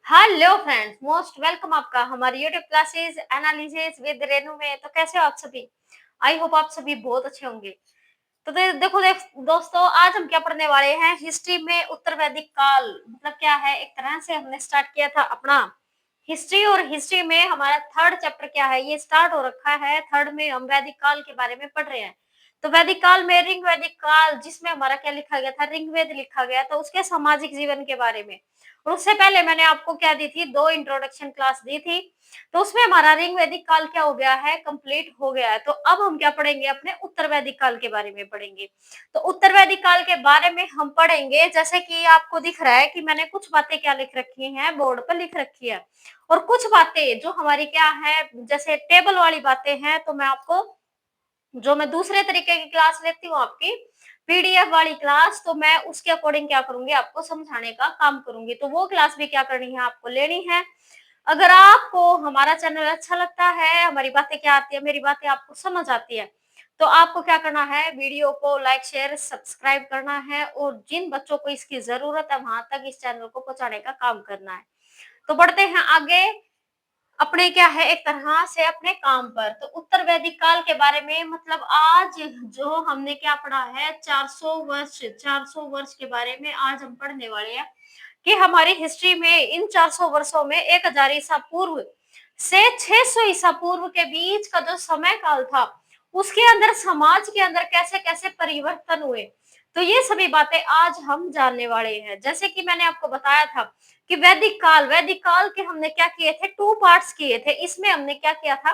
Hello friends, most welcome आपका हमारी YouTube classes analysis with Renu में। तो कैसे हो आप सभी? आई होप आप सभी बहुत अच्छे होंगे। तो दोस्तों, आज हम क्या पढ़ने वाले हैं? हिस्ट्री में उत्तर वैदिक काल मतलब क्या है। एक तरह से हमने स्टार्ट किया था अपना हिस्ट्री, और हिस्ट्री में हमारा थर्ड चैप्टर क्या है, ये स्टार्ट हो रखा है। थर्ड में हम वैदिक काल के बारे में पढ़ रहे हैं। तो वैदिक काल में ऋग वैदिक काल, जिसमें हमारा क्या लिखा गया था, ऋग्वेद लिखा गया, तो उसके सामाजिक जीवन के बारे में। और उससे पहले मैंने आपको क्या दी थी, दो इंट्रोडक्शन क्लास दी थी। तो उसमें हमारा ऋग वैदिक काल क्या हो गया है, कंप्लीट हो गया है। तो अब हम क्या पढ़ेंगे, अपने उत्तर वैदिक काल के बारे में पढ़ेंगे। तो उत्तर वैदिक काल के बारे में हम पढ़ेंगे, जैसे कि आपको दिख रहा है कि मैंने कुछ बातें क्या लिख रखी हैं, बोर्ड पर लिख रखी है। और कुछ बातें जो हमारी क्या है, जैसे टेबल वाली बातें हैं, तो मैं आपको, जो मैं दूसरे तरीके की क्लास लेती हूँ आपकी पीडीएफ वाली क्लास, तो मैं उसके अकॉर्डिंग क्या करूंगी, आपको समझाने का काम करूंगी। तो वो क्लास भी क्या करनी है, आपको लेनी है। अगर आपको हमारा चैनल अच्छा लगता है, हमारी बातें क्या आती है, मेरी बातें आपको समझ आती है, तो आपको क्या करना है, वीडियो को लाइक शेयर सब्सक्राइब करना है, और जिन बच्चों को इसकी जरूरत है वहां तक इस चैनल को पहुंचाने का काम करना है। तो बढ़ते हैं आगे अपने क्या है, एक तरह से अपने काम पर। तो उत्तर वैदिक काल के बारे में मतलब आज जो हमने क्या पढ़ा है, 400 वर्ष के बारे में आज हम पढ़ने वाले हैं। कि हमारी हिस्ट्री में इन 400 वर्षों में 1000 ईसा पूर्व से 600 ईसा पूर्व के बीच का जो समय काल था, उसके अंदर समाज के अंदर कैसे कैसे परिवर्तन हुए, तो ये सभी बातें आज हम जानने वाले हैं। जैसे कि मैंने आपको बताया था कि वैदिक काल के हमने क्या किए थे, टू पार्ट्स किए थे। इसमें हमने क्या किया था,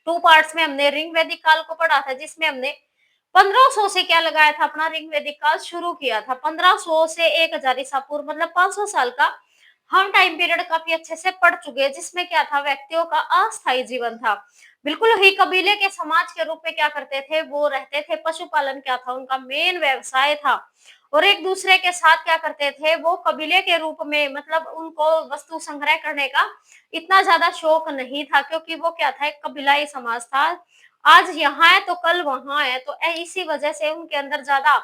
टू पार्ट्स में हमने ऋग वैदिक काल को पढ़ा था, जिसमें हमने 1500 से क्या लगाया था, अपना ऋग वैदिक काल शुरू किया था। 1500 से 1000 ईसा पूर्व मतलब 500 साल का हम टाइम पीरियड काफी अच्छे से पढ़ चुके हैं, जिसमें क्या था, व्यक्तियों का अस्थायी जीवन था। बिल्कुल ही कबीले के समाज के रूप में क्या करते थे, वो रहते थे। पशुपालन क्या था, उनका मेन व्यवसाय था। और एक दूसरे के साथ क्या करते थे, वो कबीले के रूप में, मतलब उनको वस्तु संग्रह करने का इतना ज्यादा शौक नहीं था, क्योंकि वो क्या था, एक कबीलाई समाज था। आज यहाँ है तो कल वहां है, तो इसी वजह से उनके अंदर ज्यादा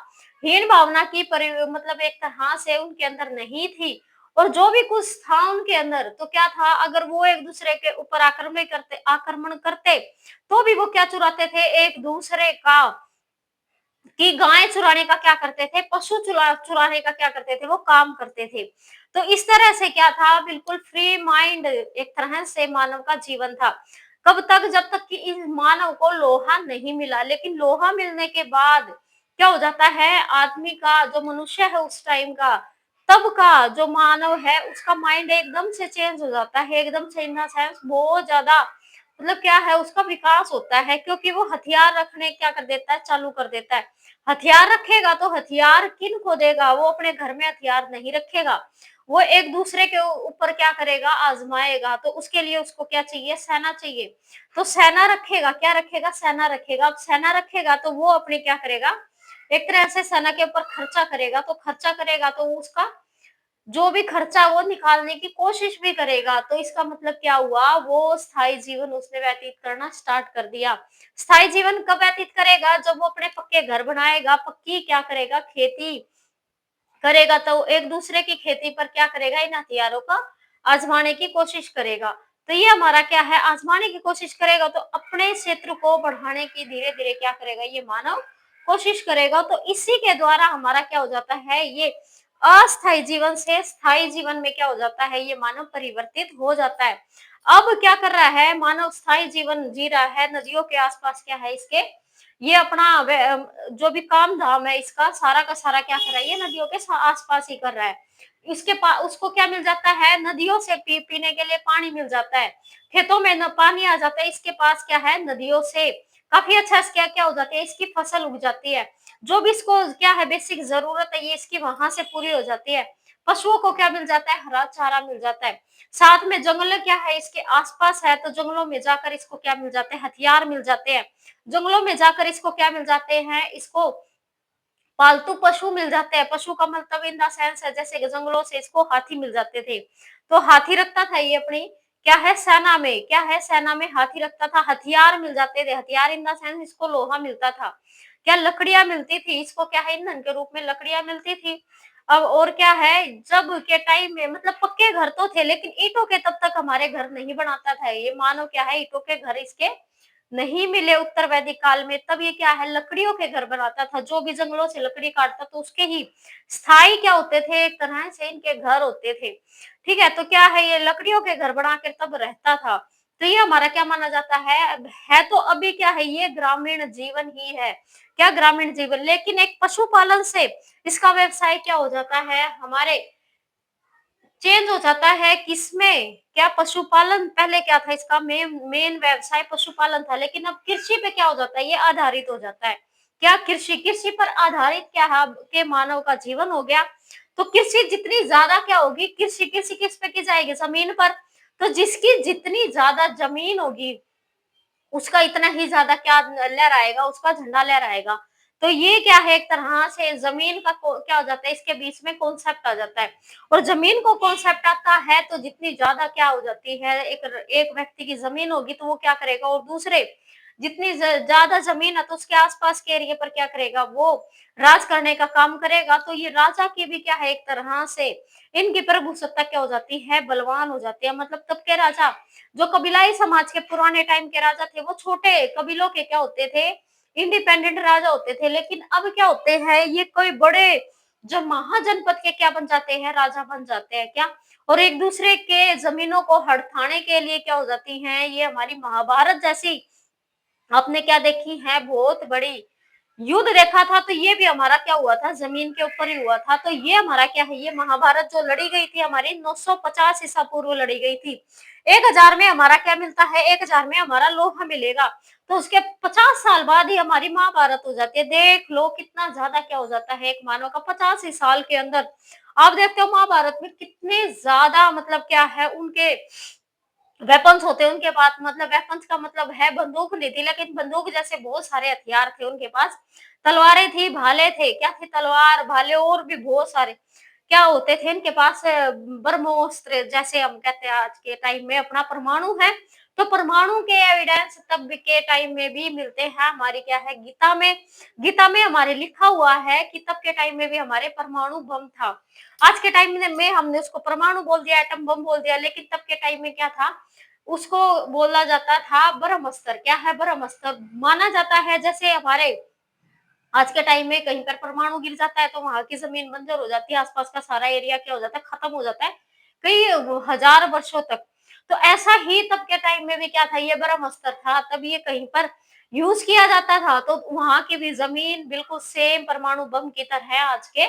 हीन भावना की मतलब एक तरह से उनके अंदर नहीं थी। और जो भी कुछ था उनके अंदर, तो क्या था, अगर वो एक दूसरे के ऊपर आक्रमण करते, तो भी वो क्या चुराते थे, एक दूसरे का कि गाय चुराने का क्या करते थे, पशु चुराने का क्या करते थे, वो काम करते थे। तो इस तरह से क्या था, बिल्कुल फ्री माइंड एक तरह से मानव का जीवन था। कब तक, जब तक कि इस मानव को लोहा नहीं मिला। लेकिन लोहा मिलने के बाद क्या हो जाता है, आदमी का जो मनुष्य है उस टाइम का, तब का जो मानव है, उसका माइंड एकदम से चेंज हो जाता है, एकदम से इन द सेंस बहुत ज्यादा, मतलब क्या है, उसका विकास होता है, क्योंकि वो हथियार रखने क्या कर देता है, चालू कर देता है। हथियार रखेगा तो हथियार किन को देगा, वो अपने घर में हथियार नहीं रखेगा, वो एक दूसरे के ऊपर क्या करेगा, आजमाएगा। तो उसके लिए उसको क्या चाहिए, सेना चाहिए। तो सेना रखेगा, क्या रखेगा, सेना रखेगा। अब सेना रखेगा तो वो अपने क्या करेगा, एक तरह से सेना के ऊपर खर्चा करेगा। तो खर्चा करेगा तो उसका जो भी खर्चा वो निकालने की कोशिश भी करेगा। तो इसका मतलब क्या हुआ, वो स्थायी जीवन उसने व्यतीत करना स्टार्ट कर दिया। स्थायी जीवन कब व्यतीत करेगा, जब वो अपने पक्के घर बनाएगा, पक्की क्या करेगा, खेती करेगा। तो एक दूसरे की खेती पर क्या करेगा, इन हथियारों का आजमाने की कोशिश करेगा। तो ये हमारा क्या है, आजमाने की कोशिश करेगा। तो अपने क्षेत्र को बढ़ाने की धीरे धीरे क्या करेगा, ये मानव कोशिश करेगा। तो इसी के द्वारा हमारा क्या हो जाता है, ये अस्थायी जीवन से स्थायी जीवन में क्या हो जाता है, ये मानव परिवर्तित हो जाता है। अब क्या कर रहा है, मानव स्थायी जीवन जी रहा है, नदियों के आसपास क्या है इसके, ये अपना जो भी काम धाम है इसका सारा का सारा क्या कर रहा है, ये नदियों के आसपास ही कर रहा है। इसके पास उसको क्या मिल जाता है, नदियों से पीने के लिए पानी मिल जाता है। खेतों में न पानी आ जाता है, इसके पास क्या है, नदियों से काफी अच्छा क्या क्या हो जाती है, इसकी फसल उग जाती है। जो भी इसको क्या है, बेसिक जरूरत है, ये इसकी वहां से पूरी हो जाती है। पशुओं को क्या मिल जाता है, हरा चारा मिल जाता है। साथ में जंगल क्या है, इसके आसपास है, तो जंगलों में जाकर इसको क्या मिल जाते हैं, हथियार मिल जाते हैं। जंगलों में जाकर इसको क्या मिल जाते हैं, इसको पालतू पशु मिल जाते हैं। पशु का मतलब इन द सेंस है, जैसे कि जंगलों से इसको हाथी मिल जाते थे। तो हाथी रखता था ये अपनी क्या है, सेना में, क्या है, सेना में हाथी रखता था। हथियार मिल जाते थे, हथियार इन द सेंस इसको लोहा मिलता था। क्या लकड़ियां मिलती थी, इसको क्या है, ईंधन के रूप में लकड़ियां मिलती थी। अब और क्या है, जब के टाइम में मतलब पक्के घर तो थे लेकिन ईंटों के तब तक हमारे घर नहीं बनाता था ये, मानो क्या है ईंटों के घर इसके नहीं मिले उत्तर वैदिक काल में, तब ये क्या है लकड़ियों के घर बनाता था, जो भी जंगलों से लकड़ी काटता तो उसके ही स्थायी क्या होते थे, एक तरह से इनके घर होते थे। ठीक है, तो क्या है ये लकड़ियों के घर बना कर तब रहता था। तो ये हमारा क्या माना जाता है तो अभी क्या है ये ग्रामीण जीवन ही है। क्या ग्रामीण जीवन, लेकिन एक पशुपालन से इसका व्यवसाय क्या हो जाता है हमारे चेंज हो जाता है किसमें, क्या पशुपालन पहले क्या था इसका मेन मेन व्यवसाय पशुपालन था, लेकिन अब कृषि पे क्या हो जाता है ये आधारित हो जाता है। क्या कृषि कृषि पर आधारित क्या है अब के मानव का जीवन हो गया। तो कृषि जितनी ज्यादा क्या होगी, कृषि कृषि किस पे की जाएगी, जमीन पर। तो जिसकी जितनी ज्यादा जमीन होगी उसका इतना ही ज़्यादा क्या लहराएगा, उसका झंडा लहराएगा। तो ये क्या है एक तरह से ज़मीन का को क्या हो जाता है इसके बीच में कॉन्सेप्ट आ जाता है। और ज़मीन को कॉन्सेप्ट आता है तो जितनी ज़्यादा क्या हो जाती है एक व्यक्ति की ज़मीन होगी तो वो क्या करेगा और दूसरे जितनी ज़्यादा ज़मीन है तो उसके आस-पास के एरिया पर क्या करेगा वो राज करने का काम करेगा। तो ये राजा की भी क्या है एक तरह से इनकी प्रभुसत्ता क्या हो जाती है बलवान हो जाती है। मतलब तब के राजा जो कबीलाई समाज के पुराने टाइम के राजा थे वो छोटे कबीलों के क्या होते थे इंडिपेंडेंट राजा होते थे, लेकिन अब क्या होते हैं ये कोई बड़े जो महाजनपद के क्या बन जाते हैं राजा बन जाते हैं क्या। और एक दूसरे के जमीनों को हड़पाने के लिए क्या हो जाती हैं ये हमारी महाभारत जैसी आपने क्या देखी है बहुत बड़ी युद्ध देखा था। तो ये भी हमारा क्या हुआ था जमीन के ऊपर ही हुआ था। तो ये हमारा क्या है ये महाभारत जो लड़ी गई थी हमारी 950 ईसा पूर्व लड़ी गई थी। 1000 में हमारा क्या मिलता है, 1000 में हमारा लोहा मिलेगा। तो उसके 50 साल बाद ही हमारी महाभारत हो जाती है। देख लो कितना ज्यादा क्या हो जाता है एक मानव का 50 ही साल के अंदर। आप देखते हो महाभारत में कितने ज्यादा मतलब क्या है उनके वेपन्स होते हैं उनके पास। मतलब वेपन्स का मतलब है बंदूक नहीं थी लेकिन बंदूक जैसे बहुत सारे हथियार थे उनके पास। तलवारें थी, भाले थे, क्या थे तलवार, भाले और भी बहुत सारे क्या होते थे इनके पास ब्रह्मोस्त्र जैसे हम कहते हैं आज के टाइम में अपना परमाणु है। तो परमाणु के एविडेंस तब के टाइम में भी मिलते हैं हमारी क्या है गीता में। गीता में हमारे लिखा हुआ है कि तब के टाइम में भी हमारे परमाणु बम था। आज के टाइम में हमने उसको परमाणु बोल दिया, एटम बम बोल दिया, लेकिन तब के टाइम में क्या था उसको बोला जाता था ब्रह्मास्त्र। क्या है ब्रह्मास्त्र, माना जाता है जैसे हमारे आज के टाइम में कहीं पर परमाणु गिर जाता है तो वहां की जमीन बंजर हो जाती है, आसपास का सारा एरिया क्या हो जाता है खत्म हो जाता है कई हजार वर्षों तक। तो ऐसा ही तब के टाइम में भी क्या था ये ब्रह्मास्त्र था, तब ये कहीं पर यूज किया जाता था तो वहां की भी जमीन बिल्कुल सेम परमाणु बम की तरह आज के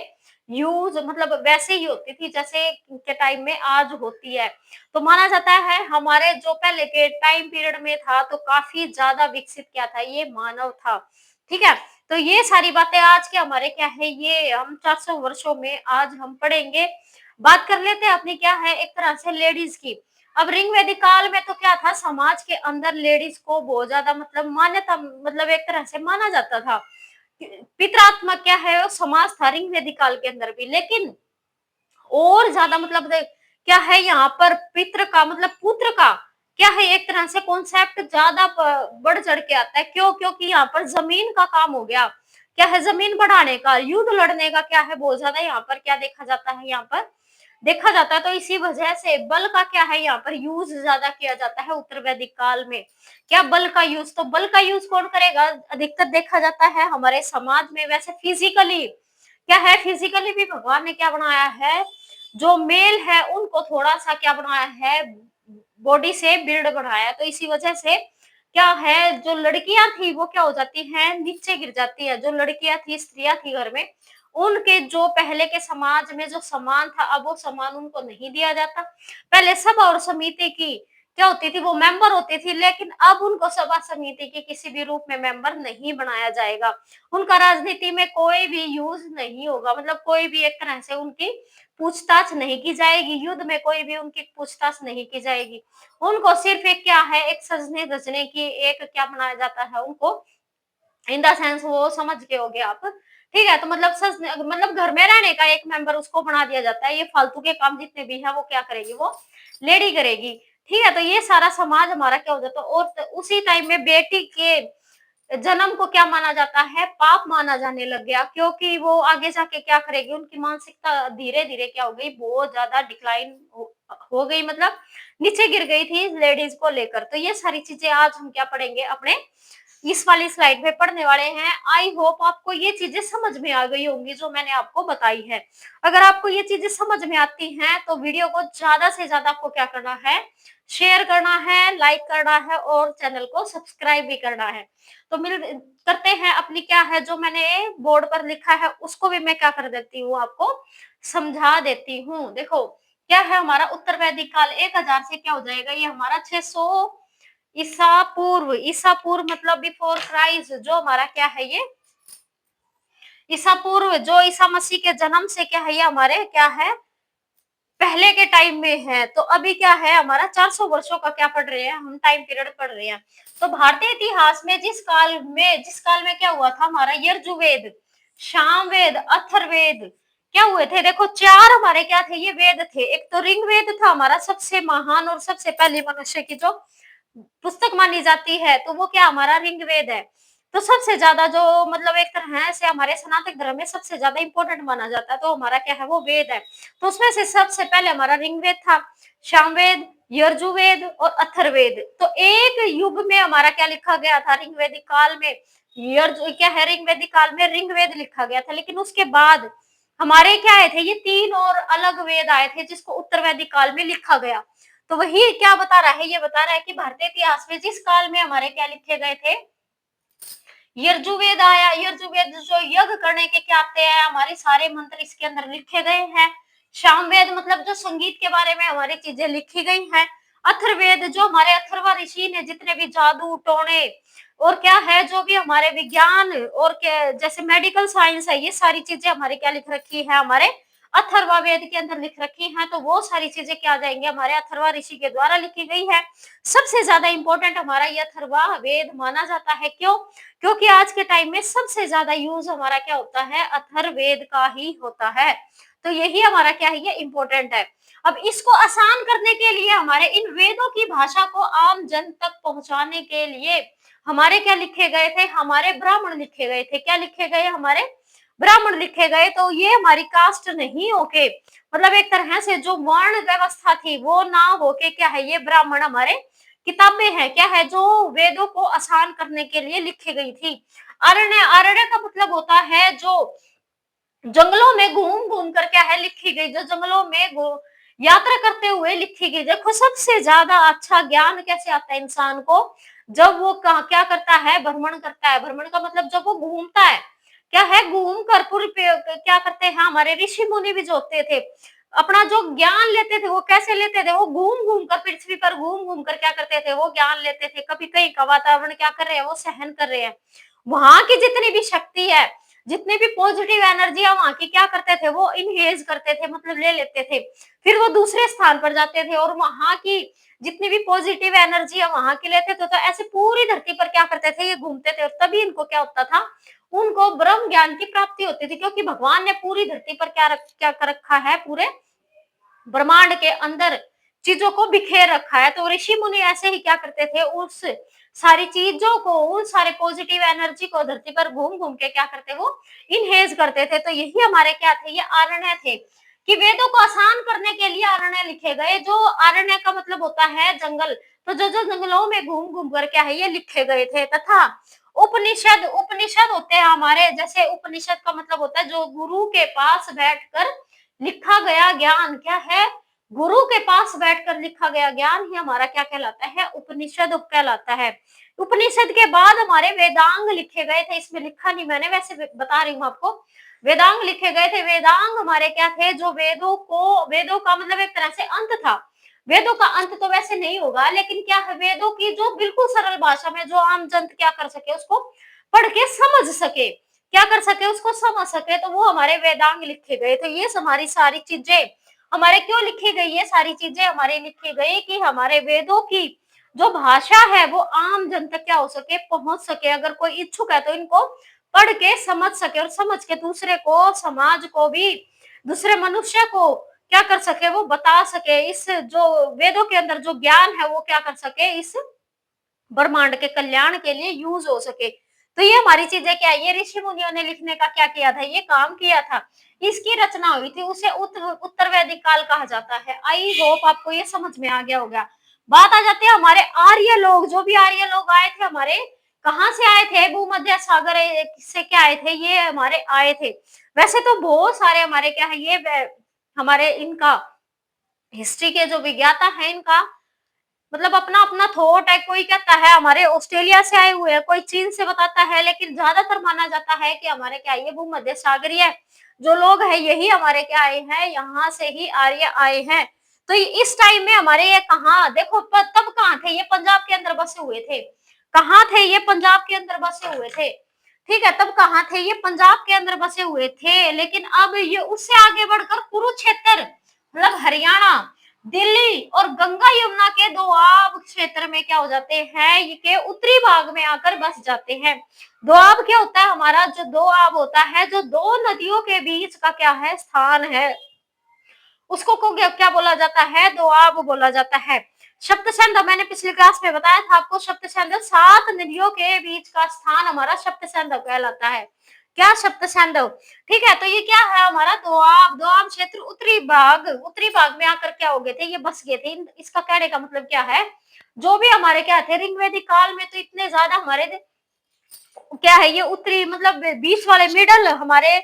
यूज मतलब वैसे ही होती थी जैसे के टाइम में आज होती है। तो माना जाता है हमारे जो पहले के टाइम पीरियड में था तो काफी ज्यादा विकसित क्या था ये मानव था। ठीक है, तो ये सारी बातें आज के हमारे क्या है ये हम 400 वर्षों में आज हम पढ़ेंगे। बात कर लेते हैं अपनी क्या है एक तरह से लेडीज की। अब रिंग वैदिक काल में तो क्या था समाज के अंदर लेडीज को बहुत ज्यादा मतलब मान्यता मतलब एक तरह से माना जाता था। पितरात्मक क्या है वो समाज था रिंग वैदिक काल के अंदर भी, लेकिन और ज्यादा मतलब क्या है यहाँ पर पितृ का मतलब पुत्र का क्या है एक तरह से कॉन्सेप्ट ज्यादा बढ़ चढ़ के आता है। क्यों, क्योंकि यहाँ पर जमीन का काम हो गया। क्या है जमीन बढ़ाने का युद्ध लड़ने का क्या है बहुत ज्यादा यहाँ पर क्या देखा जाता है यहाँ पर देखा जाता है। तो इसी वजह से बल का क्या है यहाँ पर यूज ज्यादा किया जाता है उत्तर वैदिक काल में। क्या बल का यूज, तो बल का यूज कौन करेगा अधिकतर देखा जाता है हमारे समाज में। वैसे फिजिकली क्या है फिजिकली भी भगवान ने क्या बनाया है जो मेल है उनको थोड़ा सा क्या बनाया है बॉडी से बिल्ड बनाया है। तो इसी वजह से क्या है जो लड़कियां थी वो क्या हो जाती हैं नीचे गिर जाती है। जो लड़कियां थी स्त्रियां थी घर में उनके जो पहले के समाज में जो सम्मान था अब वो सम्मान उनको नहीं दिया जाता। पहले सभा और समिति की क्या होती थी वो मेंबर होती थी, लेकिन अब उनको सभा समिति के किसी भी रूप में मेंबर नहीं बनाया जाएगा। उनका राजनीति में कोई भी यूज नहीं होगा, मतलब कोई भी एक तरह से उनकी पूछताछ नहीं की जाएगी, युद्ध में कोई भी उनकी पूछताछ नहीं की जाएगी। उनको सिर्फ एक क्या है एक सजने धजने की एक क्या बनाया जाता है उनको इन द सेंस वो समझ गए होगे आप। ठीक है, तो मतलब सच मतलब घर में रहने का एक मेंबर उसको बना दिया जाता है। ये फालतू के काम जितने भी है वो क्या करेगी वो लेडी करेगी। ठीक है, तो ये सारा समाज हमारा क्या हो जाता है। और उसी टाइम में बेटी के जन्म को क्या माना जाता है, पाप माना जाने लग गया, क्योंकि वो आगे जाके क्या करेगी, उनकी मानसिकता धीरे-धीरे क्या हो गई, बहुत ज़्यादा डिक्लाइन हो गई, मतलब नीचे गिर गई थी लेडीज़ को लेकर। तो ये सारी चीज़ें आज हम क्या पढ़ेंगे, अपने इस वाली स्लाइड में पढ़ने वाले हैं। आई होप आपको ये चीज़ें समझ में आ गई होंगी जो मैंने आपको बताई है। अगर आपको ये चीज़ें समझ में आती हैं तो वीडियो को ज़्यादा से ज़्यादा आपको क्या करना है, शेयर करना है, लाइक करना है और चैनल को सब्सक्राइब भी करना है। तो मिल करते हैं अपनी क्या है, जो मैंने बोर्ड पर लिखा है उसको भी मैं क्या कर देती हूँ, आपको समझा देती हूँ। देखो क्या है, हमारा उत्तर वैदिक काल 1000 से क्या हो जाएगा, ये हमारा 600 ईसा पूर्व मतलब बिफोर क्राइस्ट, जो हमारा क्या है, ये ईसा पूर्व, जो ईसा मसीह के जन्म से क्या है, ये हमारे क्या है, पहले के टाइम में है। तो अभी क्या है, हमारा 400 वर्षों का क्या पढ़ रहे हैं हम, टाइम पीरियड पढ़ रहे हैं। तो भारतीय इतिहास में जिस काल में क्या हुआ था, हमारा यजुर्वेद, सामवेद, अथर्ववेद क्या हुए थे, देखो 4 हमारे क्या थे, ये वेद थे। एक तो ऋग्वेद था हमारा, सबसे महान और सबसे पहली मनुष्य की जो पुस्तक मानी जाती है, तो वो क्या हमारा ऋग्वेद है। तो सबसे ज्यादा जो मतलब एक तरह से हमारे सनातन धर्म में सबसे ज्यादा इंपॉर्टेंट माना जाता है, तो हमारा क्या है, वो वेद है। तो उसमें से सबसे पहले हमारा ऋग्वेद था, सामवेद, यजुर्वेद और अथर्ववेद। तो एक युग में हमारा क्या लिखा गया था, ऋग्वेदिक काल में क्या है, ऋग्वेदिक काल में ऋग्वेद लिखा गया था। लेकिन उसके बाद हमारे क्या आए थे, ये 3 और अलग वेद आए थे जिसको उत्तर वैदिक काल में लिखा गया। तो वही क्या बता रहा है, ये बता रहा है कि भारतीय इतिहास में जिस काल में हमारे क्या लिखे गए थे, यजुर्वेद आया, यजुर्वेद जो यज्ञ करने के क्या आते हैं, हमारे सारे मंत्र इसके अंदर लिखे गए हैं। सामवेद मतलब जो संगीत के बारे में हमारी चीजें लिखी गई हैं। अथर्ववेद जो हमारे अथर्वा ऋषि ने जितने भी जादू टोने और क्या है, जो भी हमारे विज्ञान और क्या जैसे मेडिकल साइंस है, ये सारी चीजें हमारी क्या लिख रखी है, हमारे अथर्वा वेद के अंदर लिख रखी हैं। तो वो सारी चीजें क्या आ जाएंगे, हमारे अथर्वा ऋषि के द्वारा लिखी गई है। सबसे ज्यादा इंपॉर्टेंट हमारा ये अथर्वा वेद माना जाता है। क्यों? क्योंकि आज के टाइम में सबसे ज्यादा यूज हमारा क्या होता है, अथर्ववेद का ही होता है। तो यही हमारा क्या है, ये इंपॉर्टेंट है। अब इसको आसान करने के लिए, हमारे इन वेदों की भाषा को आम जन तक पहुंचाने के लिए हमारे क्या लिखे गए थे, हमारे ब्राह्मण लिखे गए थे। क्या लिखे गए, हमारे ब्राह्मण लिखे गए। तो ये हमारी कास्ट नहीं होके, मतलब एक तरह से जो वर्ण व्यवस्था थी वो ना होके क्या है, ये ब्राह्मण हमारे किताबें हैं, क्या है, जो वेदों को आसान करने के लिए लिखी गई थी। अरण्य का मतलब होता है जो जंगलों में घूम घूम कर क्या है लिखी गई, जो जंगलों में यात्रा करते हुए लिखी गई। देखो सबसे ज्यादा अच्छा ज्ञान कैसे आता है इंसान को, जब वो क्या करता है, भ्रमण करता है। भ्रमण का मतलब जब वो घूमता है, क्या है, घूम कर पूरी क्या करते हैं, हमारे ऋषि मुनि भी जो होते थे, अपना जो ज्ञान लेते थे वो कैसे लेते थे, वो घूम घूम कर पृथ्वी पर घूम घूम कर क्या करते थे, वो ज्ञान लेते थे। कभी कहीं का वातावरण क्या कर रहे हैं, वो सहन कर रहे हैं। वहां की जितनी भी शक्ति है, जितनी भी पॉजिटिव एनर्जी है, वहां की क्या करते थे, वो इनहेज करते थे, मतलब ले लेते थे। फिर वो दूसरे स्थान पर जाते थे और वहां की जितनी भी पॉजिटिव एनर्जी है वहां की लेते थे। तो ऐसे पूरी धरती पर क्या करते थे, ये घूमते थे और तभी इनको क्या होता था, उनको ब्रह्म ज्ञान की प्राप्ति होती थी। क्योंकि भगवान ने पूरी धरती पर क्या कर रखा है, पूरे ब्रह्मांड के अंदर चीजों को बिखेर रखा है। तो ऋषि मुनि ऐसे ही क्या करते थे, उस सारी चीजों को, उन सारे पॉजिटिव एनर्जी को धरती पर घूम घूम के क्या करते, वो इनहेज करते थे। तो यही हमारे क्या थे, ये आरण्य थे, कि वेदों को आसान करने के लिए आरण्य लिखे गए। जो आरण्य का मतलब होता है जंगल, तो जो जो जंगलों में घूम घूम कर क्या है, ये लिखे गए थे। तथा उपनिषद, उपनिषद होते हैं हमारे, जैसे उपनिषद का मतलब होता है जो गुरु के पास बैठकर लिखा गया ज्ञान, क्या है, गुरु के पास बैठकर लिखा गया ज्ञान ही हमारा क्या कहलाता है, उपनिषद कहलाता है। उपनिषद के बाद हमारे वेदांग लिखे गए थे, इसमें लिखा नहीं मैंने, वैसे बता रही हूँ आपको। वेदांग लिखे गए थे। वेदांग हमारे क्या थे, जो वेदों का मतलब एक तरह से अंत था। वेदों का अंत तो वैसे नहीं होगा, लेकिन क्या है, वेदों की जो बिल्कुल सरल भाषा में जो आम जन क्या कर सके, उसको पढ़ के समझ सके, क्या कर सके, उसको समझ सके, तो वो हमारे वेदांग लिखे गए। तो ये हमारी सारी चीजें हमारे क्यों लिखी गई, ये सारी चीजें हमारी लिखी गई कि हमारे वेदों की जो भाषा है वो आम जन तक क्या हो सके, पहुंच सके। अगर कोई इच्छुक है तो इनको पढ़ के समझ सके और समझ के दूसरे को, समाज को भी, दूसरे मनुष्य को क्या कर सके, वो बता सके। इस जो वेदों के अंदर जो ज्ञान है वो क्या कर सके, इस ब्रह्मांड के कल्याण के लिए यूज हो सके। तो ये हमारी चीजें क्या है, ये ऋषि मुनियों ने लिखने का क्या किया था, ये काम किया था, इसकी रचना हुई थी, उसे उत्तर वैदिक काल कहा जाता है। आई होप आपको ये समझ में आ गया होगा। बात आ जाती है हमारे आर्य लोग, जो भी आर्य लोग आए थे हमारे, कहाँ से आए थे, भूमध्य सागर से क्या आए थे, ये हमारे आए थे। वैसे तो बहुत सारे हमारे क्या है, ये हमारे इनका हिस्ट्री के जो विज्ञाता है इनका मतलब अपना अपना थॉट है। कोई कहता है हमारे ऑस्ट्रेलिया से आए हुए हैं, कोई चीन से बताता है, लेकिन ज्यादातर माना जाता है कि हमारे क्या ये भूमध्य सागरीय जो लोग हैं यही हमारे क्या आए हैं, यहाँ से ही आर्य आए हैं। तो इस टाइम में हमारे ये कहाँ देखो तब कहाँ थे, ये पंजाब के अंदर बसे हुए थे। कहाँ थे ये, पंजाब के अंदर बसे हुए थे। ठीक है, तब कहाँ थे ये, पंजाब के अंदर बसे हुए थे। लेकिन अब ये उससे आगे बढ़कर कुरुक्षेत्र मतलब हरियाणा, दिल्ली और गंगा यमुना के दोआब क्षेत्र में क्या हो जाते हैं, ये के उत्तरी भाग में आकर बस जाते हैं। दोआब क्या होता है, हमारा जो दोआब होता है, जो दो नदियों के बीच का क्या है, स्थान है, उसको को क्या बोला जाता है, दोआब बोला जाता है। सप्तसंध मैंने पिछली क्लास में बताया था आपको, सप्तसंध 7 नदियों के बीच का स्थान हमारा सप्तसंध कहलाता है। क्या, सप्तसंध। ठीक है, तो ये क्या है हमारा दोआब, दोआब क्षेत्र उत्तरी भाग में आकर क्या हो गए थे, ये बस गए थे। इसका कहने का मतलब क्या है, जो भी हमारे क्या थे ऋग्वेदिक काल में तो इतने ज्यादा हमारे क्या है, ये उत्तरी मतलब बीच वाले मिडल हमारे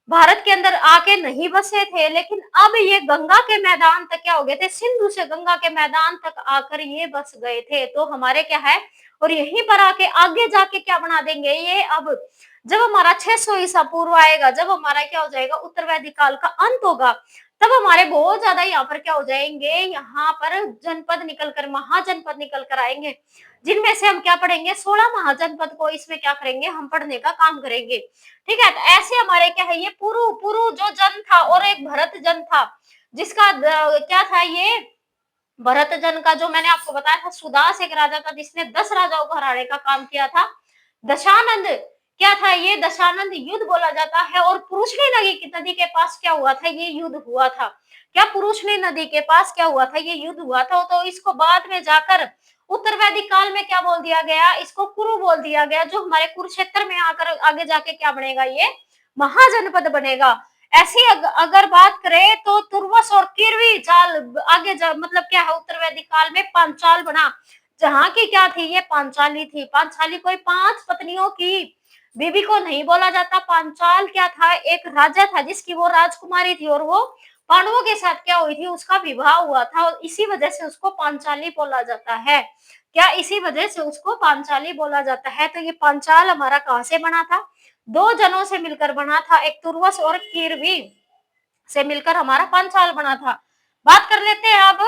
भारत के अंदर आके नहीं बसे थे, लेकिन अब ये गंगा के मैदान तक क्या हो गए थे, सिंधु से गंगा के मैदान तक आकर ये बस गए थे। तो हमारे क्या है, और यहीं पर आके आगे जाके क्या बना देंगे ये, अब जब हमारा 600 ईसा पूर्व आएगा, जब हमारा क्या हो जाएगा, उत्तर वैदिक काल का अंत होगा, तब हमारे बहुत ज्यादा यहाँ पर क्या हो जाएंगे, यहाँ पर जनपद निकलकर महाजनपद निकल कर आएंगे, जिनमें से हम क्या पढ़ेंगे, 16 महाजनपद को इसमें क्या करेंगे, हम पढ़ने का काम करेंगे। ठीक है, तो ऐसे हमारे क्या है, ये पुरु पुरु जो जन था और एक भरत जन था, जिसका क्या था, ये भरत जन का जो मैंने आपको बताया था, सुदास एक राजा था जिसने 10 राजाओं को हराने का काम किया था। दशानंद क्या था, ये दशानंद युद्ध बोला जाता है। और पुरुषनी नदी के पास क्या हुआ था, ये युद्ध हुआ था। क्या, पुरुषनी नदी के पास क्या हुआ था, ये युद्ध हुआ था। तो इसको बाद में जाकर उत्तर वैदिक काल में क्या बोल दिया गया, इसको कुरु बोल दिया गया, जो हमारे कुरुक्षेत्र में आकर आगे जाके क्या बनेगा, ये महाजनपद बनेगा। ऐसी अगर बात करें तो तुर्वस और किरवी चाल आगे मतलब क्या है, उत्तर वैदिक काल में पांचाल बना, जहाँ की क्या थी, ये पांचाली थी। पांचाली कोई 5 पत्नियों की बीबी को नहीं बोला जाता। पांचाल क्या था, एक राजा था जिसकी वो राजकुमारी थी, और वो पांडवों के साथ क्या हुई थी, उसका विवाह हुआ था, और इसी वजह से उसको पांचाली बोला जाता है। क्या, इसी वजह से उसको पांचाली बोला जाता है। तो ये पांचाल हमारा कहाँ से बना था, 2 जनों से मिलकर बना था, एक तुर्वस और कीरवी से मिलकर हमारा पांचाल बना था। बात कर लेते हैं अब,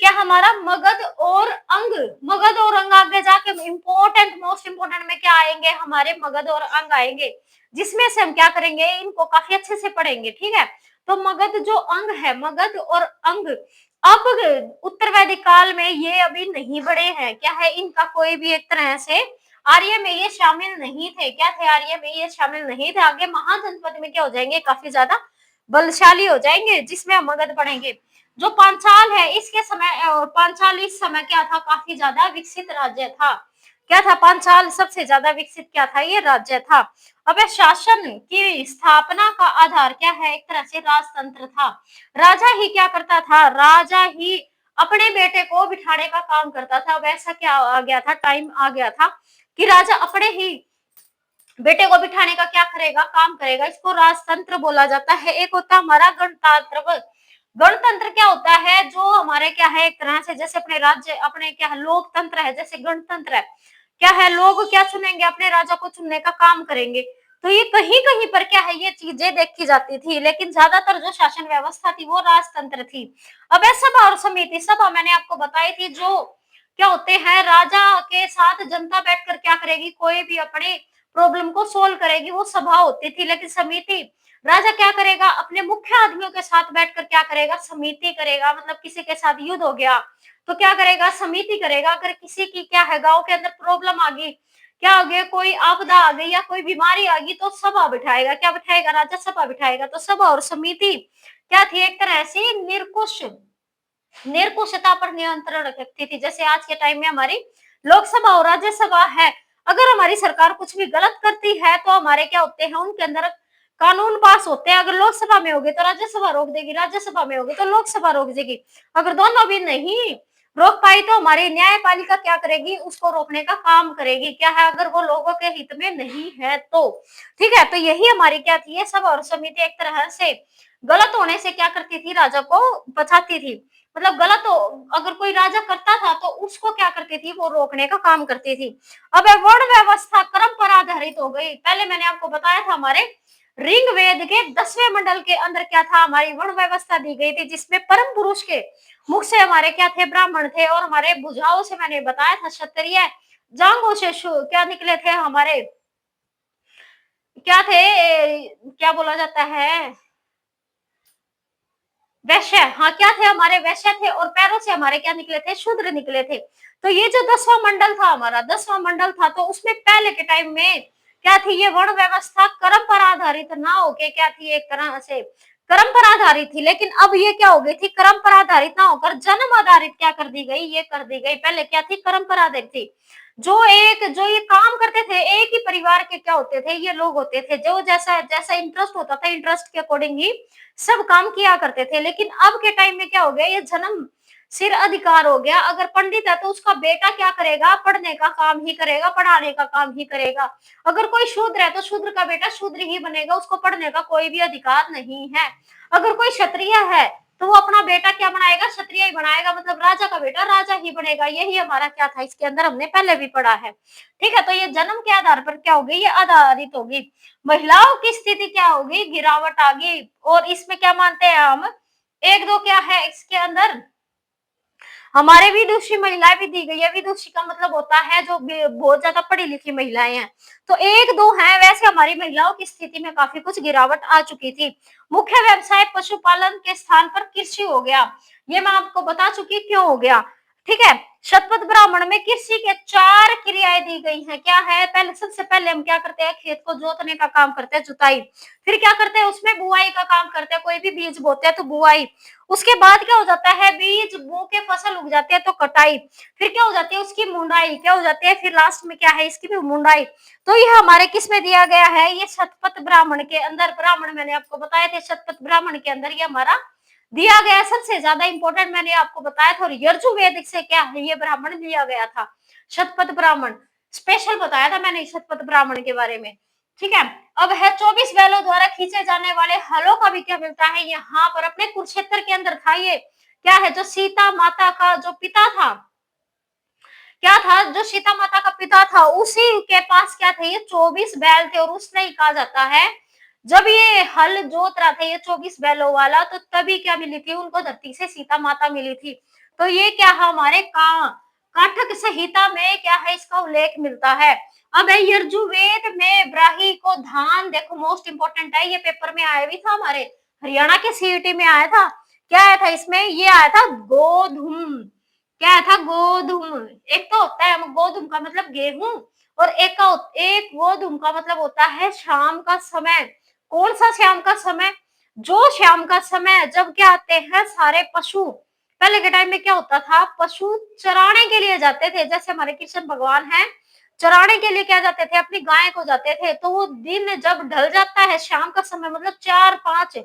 क्या हमारा मगध और अंग, मगध और अंग आगे जाके इम्पोर्टेंट मोस्ट इम्पोर्टेंट में क्या आएंगे, हमारे मगध और अंग आएंगे, जिसमें से हम क्या करेंगे, इनको काफी अच्छे से पढ़ेंगे। ठीक है, तो मगध जो अंग है, मगध और अंग अब उत्तर वैदिक काल में ये अभी नहीं बढ़े हैं। क्या है, इनका कोई भी एक तरह से आर्य में ये शामिल नहीं थे। क्या थे, आर्य में ये शामिल नहीं थे। आगे महाजनपद में क्या हो जाएंगे, काफी ज्यादा बलशाली हो जाएंगे, जिसमें हम मगध पढ़ेंगे। जो पांचाल है इसके समय, पांचाल इस समय क्या था, काफी ज्यादा विकसित राज्य था। क्या था, पांचाल सबसे ज्यादा विकसित क्या था, ये राज्य था। अब शासन की स्थापना का आधार क्या है, एक तरह से राजतंत्र था। राजा ही क्या करता था, राजा ही अपने बेटे को बिठाने का काम करता था। वैसा क्या आ गया था, टाइम आ गया था कि राजा अपने ही बेटे को बिठाने का क्या करेगा, काम करेगा। इसको राजतंत्र बोला जाता है। एक होता हमारा गणतंत्र। गणतंत्र क्या होता है, जो हमारे क्या है, एक तरह से जैसे अपने राज्य, अपने क्या है, लोकतंत्र है, जैसे गणतंत्र है। क्या है, लोग क्या चुनेंगे, अपने राजा को चुनने का काम करेंगे। तो ये कहीं कहीं पर क्या है, ये चीजें देखी जाती थी, लेकिन ज्यादातर जो शासन व्यवस्था थी वो राजतंत्र थी। अब सभा और समिति, सभा मैंने आपको बताई थी, जो क्या होते हैं, राजा के साथ जनता बैठकर क्या करेगी, कोई भी अपने प्रॉब्लम को सोल्व करेगी, वो सभा होती थी। लेकिन समिति, राजा क्या करेगा, अपने मुख्य आदमियों के साथ बैठकर क्या करेगा, समिति करेगा। मतलब किसी के साथ युद्ध हो गया तो क्या करेगा, समिति करेगा। अगर किसी की क्या है, गांव के अंदर प्रॉब्लम आ गई, क्या हो गया, कोई आपदा आ गई या कोई बीमारी आ गई, तो सभा बिठाएगा। क्या बिठाएगा, राजा सभा बिठाएगा। तो सभा और समिति क्या थी, एक तरह से निर्कुशता पर नियंत्रण रखती थी। जैसे आज के टाइम में हमारी लोकसभा और राज्यसभा है। अगर हमारी सरकार कुछ भी गलत करती है तो हमारे क्या होते हैं, उनके अंदर कानून पास होते हैं। अगर लोकसभा में होगी तो राज्यसभा रोक देगी, राज्यसभा में होगी तो लोकसभा रोक देगी। अगर दोनों भी नहीं रोक पाई तो हमारी न्यायपालिका क्या करेगी, उसको रोकने का काम करेगी। क्या है, अगर वो लोगों के हित में नहीं है तो। ठीक है, तो यही हमारी क्या थी, ये सब और समिति एक तरह से गलत होने से क्या करती थी, राजा को बचाती थी। मतलब गलत हो, अगर कोई राजा करता था तो उसको क्या करती थी, वो रोकने का काम करती थी। अब वर्ण व्यवस्था क्रम पर आधारित हो गई। पहले मैंने आपको बताया था, हमारे ऋग वेद के 10वें मंडल के अंदर क्या था, हमारी वर्ण व्यवस्था दी गई थी, जिसमें परम पुरुष के मुख से हमारे क्या थे, ब्राह्मण थे, और हमारे भुजाओं से मैंने बताया था क्षत्रिय, जांघों से क्या निकले थे हमारे, क्या थे, क्या बोला जाता है, वैश्य। हाँ, क्या थे, हमारे वैश्य थे, और पैरों से हमारे क्या निकले थे, शूद्र निकले थे। तो ये जो 10वां मंडल था, हमारा 10वां मंडल था, तो उसमें पहले के टाइम में क्या थी, ये वर्ण व्यवस्था कर्म पर आधारित ना होके क्या थी, एक तरह से कर्म पर आधारित थी। लेकिन अब ये क्या हो गई थी, कर्म पर आधारित ना होकर जन्म आधारित क्या कर दी गई, ये कर दी गई। पहले क्या थी, कर्म पर आधारित थी। जो ये काम करते थे, एक ही परिवार के क्या होते थे, ये लोग होते थे, जो जैसा जैसा इंटरेस्ट होता था, इंटरेस्ट के अकॉर्डिंग ही सब काम किया करते थे। लेकिन अब के टाइम में क्या हो गया, ये जन्म सिर अधिकार हो गया। अगर पंडित है तो उसका बेटा क्या करेगा, पढ़ने का काम ही करेगा, पढ़ाने का काम ही करेगा। अगर कोई शूद्र है तो शूद्र का बेटा शूद्र ही बनेगा, उसको पढ़ने का कोई भी अधिकार नहीं है। अगर कोई क्षत्रिय है तो वो अपना बेटा क्या बनाएगा, क्षत्रिय ही बनाएगा, मतलब राजा का बेटा राजा ही बनेगा। यही हमारा क्या था, इसके अंदर हमने पहले भी पढ़ा है। ठीक है, तो ये जन्म के आधार पर क्या होगी, ये आधारित होगी। महिलाओं की स्थिति क्या होगी, गिरावट आ गई। और इसमें क्या मानते हैं हम, एक दो क्या है इसके अंदर, हमारे विदुषी महिलाएं भी दी गई है। विदुषी का मतलब होता है जो बहुत ज्यादा पढ़ी लिखी महिलाएं हैं। तो एक दो हैं, वैसे हमारी महिलाओं की स्थिति में काफी कुछ गिरावट आ चुकी थी। मुख्य व्यवसाय पशुपालन के स्थान पर कृषि हो गया। ये मैं आपको बता चुकी क्यों हो गया। ठीक है, शतपथ ब्राह्मण में कृषि के 4 क्रियाएं दी गई हैं। क्या है, पहले सबसे पहले हम क्या करते हैं, खेत को जोतने का काम करते हैं, जुताई। फिर क्या करते हैं, उसमें बुआई का काम करते हैं, कोई भी बीज बोते हैं तो बुआई। उसके बाद क्या हो जाता है, बीज बो के फसल उग जाती है तो कटाई। फिर क्या हो जाती है, उसकी मुंडाई क्या हो जाती है, फिर लास्ट में क्या है, इसकी भी मुंडाई। तो ये हमारे किस में दिया गया है, ये शतपथ ब्राह्मण के अंदर। ब्राह्मण मैंने आपको बताया थे, शतपथ ब्राह्मण के अंदर ये हमारा दिया गया। सबसे ज्यादा इंपॉर्टेंट मैंने आपको बताया था, और यजुर्वेदिक से क्या है, ये ब्राह्मण दिया गया था, शतपथ ब्राह्मण। स्पेशल बताया था मैंने शतपथ ब्राह्मण के बारे में। ठीक है, अब है 24 बैलों द्वारा खींचे जाने वाले हलों का भी क्या मिलता है, यहाँ पर अपने कुरुक्षेत्र के अंदर था। ये क्या है, जो सीता माता का जो पिता था, क्या था, जो सीता माता का पिता था, उसी के पास क्या थे, ये 24 बैल थे। और उसने ही कहा जाता है, जब ये हल जोत रहा था ये 24 बैलों वाला, तो तभी क्या मिली थी उनको, धरती से सीता माता मिली थी। तो ये क्या है, हमारे काठक संहिता में क्या है, इसका उल्लेख मिलता है। अब है यजुर्वेद में ब्राही को धान, देखो मोस्ट इंपोर्टेंट है, ये पेपर में आया भी था, हमारे हरियाणा के सीईटी में आया था। क्या आया था इसमें, ये आया था गोधुम। क्या आया था, गोधुम। एक तो होता है गोधुम का मतलब गेहूं, और एक गोधुम का मतलब होता है शाम का समय। कौन सा शाम का समय, जो शाम का समय जब क्या आते हैं सारे पशु, पहले के टाइम में क्या होता था, पशु चराने के लिए जाते थे। जैसे हमारे कृष्ण भगवान हैं, चराने के लिए क्या जाते थे, अपनी गाय को जाते थे। तो वो दिन जब ढल जाता है, शाम का समय मतलब 4-5,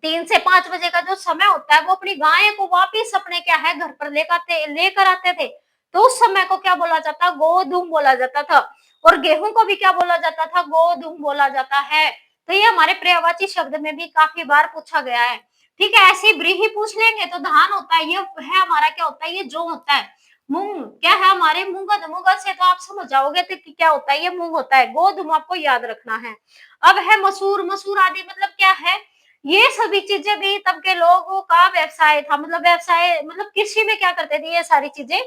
3 से 5 बजे का जो समय होता है, वो अपनी गाय को वापिस अपने क्या है घर पर लेकर आते थे। तो उस समय को क्या बोला जाता, गोधूम बोला जाता था। और गेहूं को भी क्या बोला जाता था, गोधूम बोला जाता है। तो ये हमारे पर्यायवाची शब्द में भी काफी बार पूछा गया है। ठीक है, ऐसे ब्रीही पूछ लेंगे तो धान होता है, ये है हमारा क्या होता है, ये जो होता है मूंग। क्या है हमारे मूंगद, मूंगद से तो आप समझ जाओगे तो क्या होता है, ये मूंग होता है। गोधूम आपको याद रखना है। अब है मसूर, मसूर आदि मतलब क्या है, ये सभी चीजें भी तब के लोगों का व्यवसाय था। मतलब व्यवसाय मतलब कृषि में क्या करते थे, ये सारी चीजें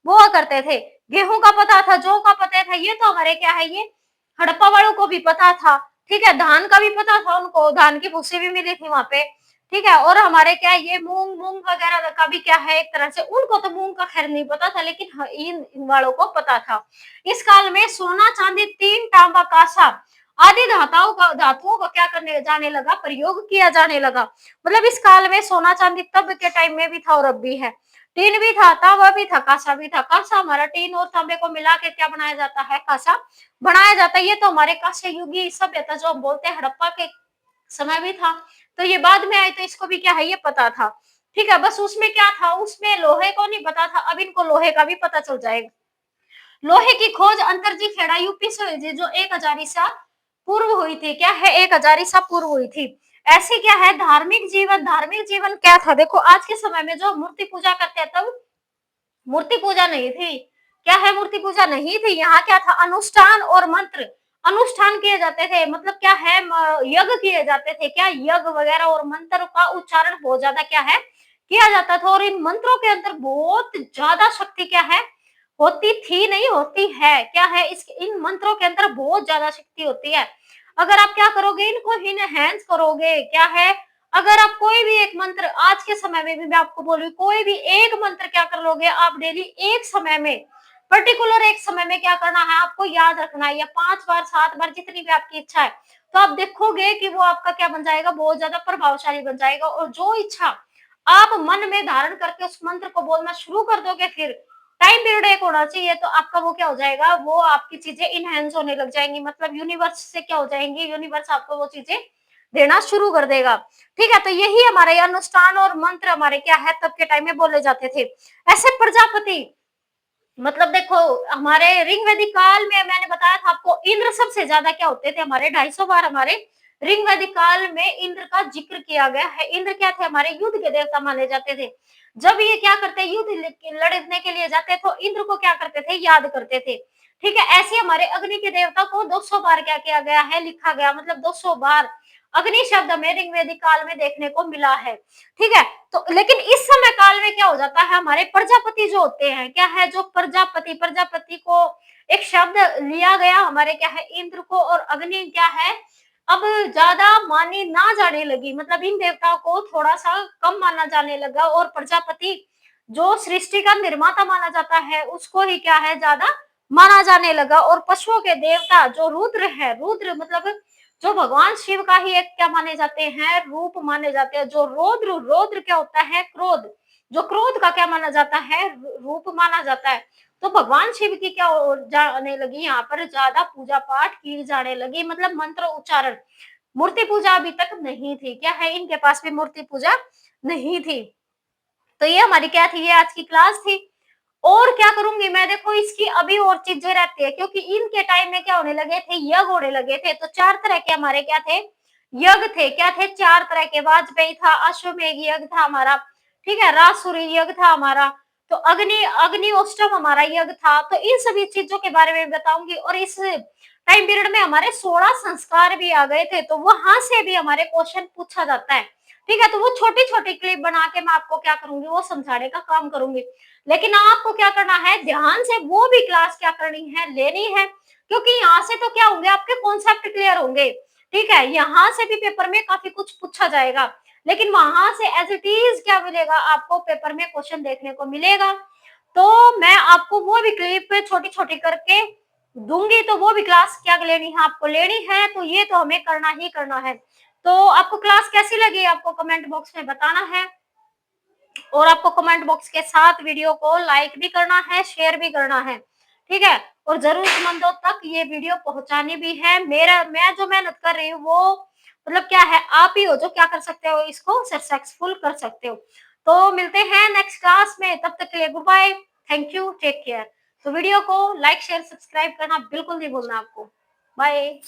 वो करते थे। गेहूं का पता था, जौ का पता था, ये तो हमारे क्या है, ये हड़प्पा वालों को भी पता था। ठीक है, धान का भी पता था उनको, धान की भूसी भी मिली थी वहां पे। ठीक है, और हमारे क्या ये मूंग, मूंग वगैरह का भी क्या है, एक तरह से उनको तो मूंग का खैर नहीं पता था, लेकिन इन वालों को पता था। इस काल में सोना चांदी 3 तांबा कांसा आदि धातुओं का क्या करने जाने लगा, प्रयोग किया जाने लगा। मतलब इस काल में सोना चांदी तब के टाइम में भी था और अब भी है। टीन भी था, तांबा भी था, कांसा भी था। कांसा हमारा टीन और तांबे को मिला के क्या बनाया जाता है, कांसा बनाया जाता है। ये तो हमारे कांस्य युगीय सभ्यता जो हम बोलते हैं हड़प्पा के समय भी था। तो ये बाद में आई तो इसको भी क्या है, ये पता था। ठीक है, बस उसमें क्या था, उसमें लोहे को नहीं पता था, अब इनको लोहे का भी पता चल जाएगा। लोहे की खोज अंतरजी खेड़ा यूपी से हुई थी, जो 1000 ईसा पूर्व हुई थी। क्या है, 1000 ईसा पूर्व हुई थी। ऐसे क्या है, धार्मिक जीवन क्या था, देखो आज के समय में जो मूर्ति पूजा करते हैं, तब मूर्ति पूजा नहीं थी। क्या है, मूर्ति पूजा नहीं थी। यहाँ क्या था, अनुष्ठान और मंत्र, अनुष्ठान किए जाते थे। मतलब क्या है, यज्ञ किए जाते थे। क्या, यज्ञ वगैरह और मंत्र का उच्चारण बहुत ज्यादा क्या है, किया जाता था। और इन मंत्रों के अंदर बहुत ज्यादा शक्ति क्या है, होती थी, नहीं होती है। क्या है, इस इन मंत्रों के अंदर बहुत ज्यादा शक्ति होती है। अगर आप क्या करोगे, इनको इनहैंस करोगे, क्या है, अगर आप कोई भी एक मंत्र आज के समय में भी मैं आपको बोल रही हूँ, कोई भी एक मंत्र क्या कर लोगे आप डेली, एक समय में, पर्टिकुलर एक समय में क्या करना है, आपको याद रखना है, या 5 बार 7 बार जितनी भी आपकी इच्छा है, तो आप देखोगे कि वो आपका क्या बन जाएगा, बहुत ज्यादा प्रभावशाली बन जाएगा। और जो इच्छा आप मन में धारण करके उस मंत्र को बोलना शुरू कर दोगे, फिर टाइम पीरियड एक होना चाहिए, तो आपका वो क्या हो जाएगा, वो आपकी चीजें इनहेंस होने लग जाएंगी। मतलब यूनिवर्स से क्या हो जाएंगी, यूनिवर्स आपको वो चीजें देना शुरू कर देगा। ठीक है, तो यही हमारे अनुष्ठान और मंत्र हमारे क्या है, तब के टाइम में बोले जाते थे। ऐसे प्रजापति, मतलब देखो हमारे ऋग वैदिक काल में मैंने बताया था आपको, इंद्र सबसे ज्यादा क्या होते थे हमारे, 250 बार हमारे ऋग वैदिक काल में इंद्र का जिक्र किया गया है। इंद्र क्या थे, हमारे युद्ध के देवता माने जाते थे। जब ये क्या करते, युद्ध लड़ने के लिए जाते तो इंद्र को क्या करते थे, याद करते थे। ठीक है, ऐसे हमारे अग्नि के देवता को 200 बार क्या किया गया है, लिखा गया। मतलब 200 बार अग्नि शब्द हमें ऋग वैदिक काल में देखने को मिला है। ठीक है, तो लेकिन इस समय काल में क्या हो जाता है, हमारे प्रजापति जो होते हैं, क्या है, जो प्रजापति को एक शब्द लिया गया हमारे क्या है, इंद्र को और अग्नि क्या है, अब ज्यादा मानी ना जाने लगी। मतलब इन देवताओं को थोड़ा सा कम माना जाने लगा, और प्रजापति जो सृष्टि का निर्माता माना जाता है, उसको ही क्या है, ज्यादा माना जाने लगा। और पशुओं के देवता जो रुद्र है, रुद्र मतलब जो भगवान शिव का ही एक क्या माने जाते हैं, रूप माने जाते हैं। जो रौद्र, रौद्र क्या होता है, क्रोध, जो क्रोध का क्या माना जाता है, रूप माना जाता है। तो भगवान शिव की क्या जाने लगी, यहाँ पर ज्यादा पूजा पाठ की जाने लगी। मतलब मंत्र उच्चारण, मूर्ति पूजा अभी तक नहीं थी। क्या है, इनके पास भी मूर्ति पूजा नहीं थी। तो ये हमारी क्या थी, ये आज की क्लास थी। और क्या करूंगी मैं, देखो इसकी अभी और चीजें रहती है, क्योंकि इनके टाइम में क्या होने लगे थे, यज्ञ होने लगे थे। तो 4 तरह के हमारे क्या थे, यज्ञ थे। क्या थे, 4 तरह के, वाजपेयी था, अश्वमेघ यज्ञ था हमारा, ठीक है, राजसूरी यज्ञ था हमारा, तो अग्नि अग्निहोत्रम हमारा यज्ञ था। तो इन सभी चीजों के बारे में बताऊंगी। और इस टाइम पीरियड में हमारे 16 संस्कार भी आ गए थे, तो वहां से भी हमारे क्वेश्चन पूछा जाता है। ठीक है, तो वो छोटी छोटी क्लिप बना के मैं आपको क्या करूंगी, वो समझाने का काम करूंगी। लेकिन आपको क्या करना है, ध्यान से वो भी क्लास क्या करनी है, लेनी है, क्योंकि यहाँ से तो क्या होंगे, आपके कॉन्सेप्ट क्लियर होंगे। ठीक है, यहाँ से भी पेपर में काफी कुछ पूछा जाएगा, लेकिन वहां से एज इट इज क्या मिलेगा, आपको पेपर में क्वेश्चन देखने को मिलेगा। तो मैं आपको वो भी क्लिप छोटी छोटी करके दूंगी, तो वो भी क्लास क्या लेनी है, आपको लेनी है। तो ये तो हमें करना ही करना है। तो आपको क्लास कैसी लगी, आपको कमेंट बॉक्स में बताना है। और आपको कमेंट बॉक्स के साथ वीडियो को लाइक भी करना है, शेयर भी करना है। ठीक है, और जरूरतमंदों तक ये वीडियो पहुंचानी भी है। मैं जो मेहनत कर रही हूँ वो मतलब क्या है, आप ही हो जो क्या कर सकते हो, इसको सक्सेसफुल कर सकते हो। तो मिलते हैं नेक्स्ट क्लास में, तब तक के लिए goodbye, thank you, take care. तो वीडियो को लाइक शेयर सब्सक्राइब करना बिल्कुल नहीं भूलना आपको। बाय।